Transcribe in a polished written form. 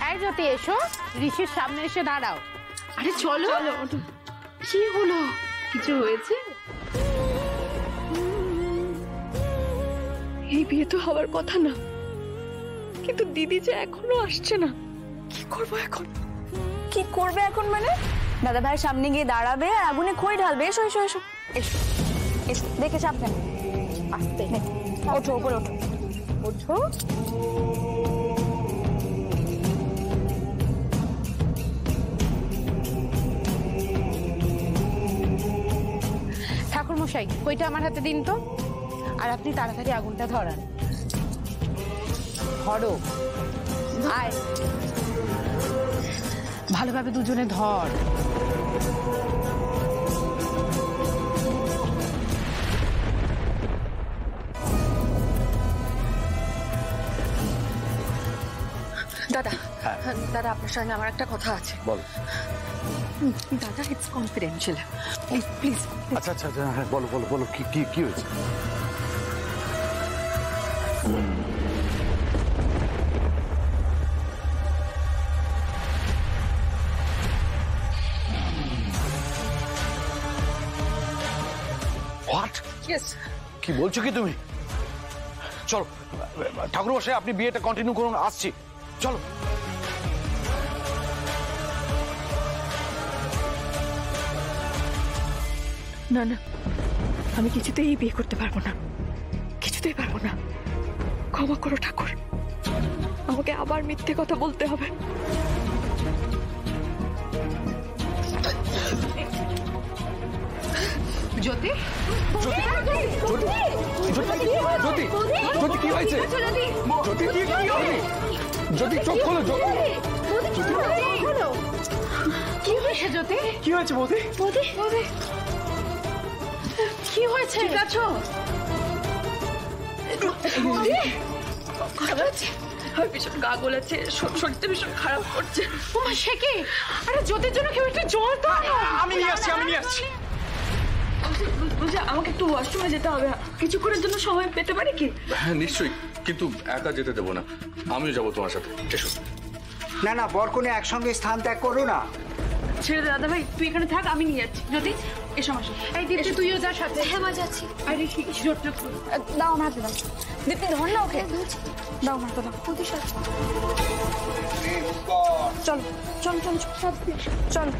এই জ্যোতি এসো, ঋষির সামনে এসে দাঁড়াও। আরে চলো। কি হলো? কিছু হয়েছে? এই বিয়ে তো হওয়ার কথা না, কিন্তু দিদি যে এখনো আসছে না। কি করবো এখন? কি করবে এখন মানে? দাদা ভাইয়ের সামনে গিয়ে দাঁড়াবে আর আগুনে খই ঢালবে। এসো এসো এসো এসো এসো, দেখে চাপ কেন? আসতে ওঠো, উপরে ওঠো, ওঠো। ঠাকুর মশাই, খইটা আমার হাতে দিন তো। আর আপনি তাড়াতাড়ি আগুনটা ধরান। ধরো, আয় ভালোভাবে দুজনে ধর। দাদা, দাদা আপনার সঙ্গে আমার একটা কথা আছে। বল। দাদা, ইটস কনফিডেন্সিয়াল, প্লিজ প্লিজ। আচ্ছা আচ্ছা হ্যাঁ, বলো বলো বলো, কি কি কি হয়েছে? হোয়াট? ইয়েস। কি বলছো কি তুমি? চলো ঠাকুর মশাই, আপনি বিয়েটা কন্টিনিউ করুন, আসছি। চলো। না না, আমি কিছুতেই বিয়ে করতে পারবো না, কিছুতেই পারবো না। ক্ষমা করো ঠাকুর, আমাকে আবার মিথ্যে কথা বলতে হবে। জ্যোতি, জ্যোতি জ্যোতি জ্যোতি কি হয়েছে? জ্যোতি কি হয়েছে? জ্যোতি চোখ খোলো। কি হয়েছে জ্যোতি? কি হয়েছে বৌদি? কি হয়েছে? ঠিক আছো? আমার ভীষণ গা গোলাচ্ছে, শরীরটা ভীষণ খারাপ করছে। ওমা, সে কি? আরে জ্যোতির জন্য কেউ একটু জল তো আনো। আমি নিয়ে আসছি। বুঝলে, আমাকে একটু ওয়াশরুমে যেতে হবে, কিছুক্ষণের জন্য সময় পেতে পারি কি? হ্যাঁ নিশ্চয়ই, কিন্তু একা যেতে দেবো না, আমিও যাবো তোমার সাথে। এসো। না না, বরকনে একসঙ্গে স্থান ত্যাগ করো না। ছেড়ে দে দাদা ভাই, তুই এখানে থাক, আমি নিয়ে যাচ্ছি। যদি এসো আমার সাথে। এই দীপ্তি, তুইও যা সাথে। হ্যাঁ মা, যাচ্ছি। আরে জোরটা দাও আমার হাতে দাও। দীপ্তি ধর না ওকে, দাও আমার হাতে দাও। চলো চলো চলো চলো।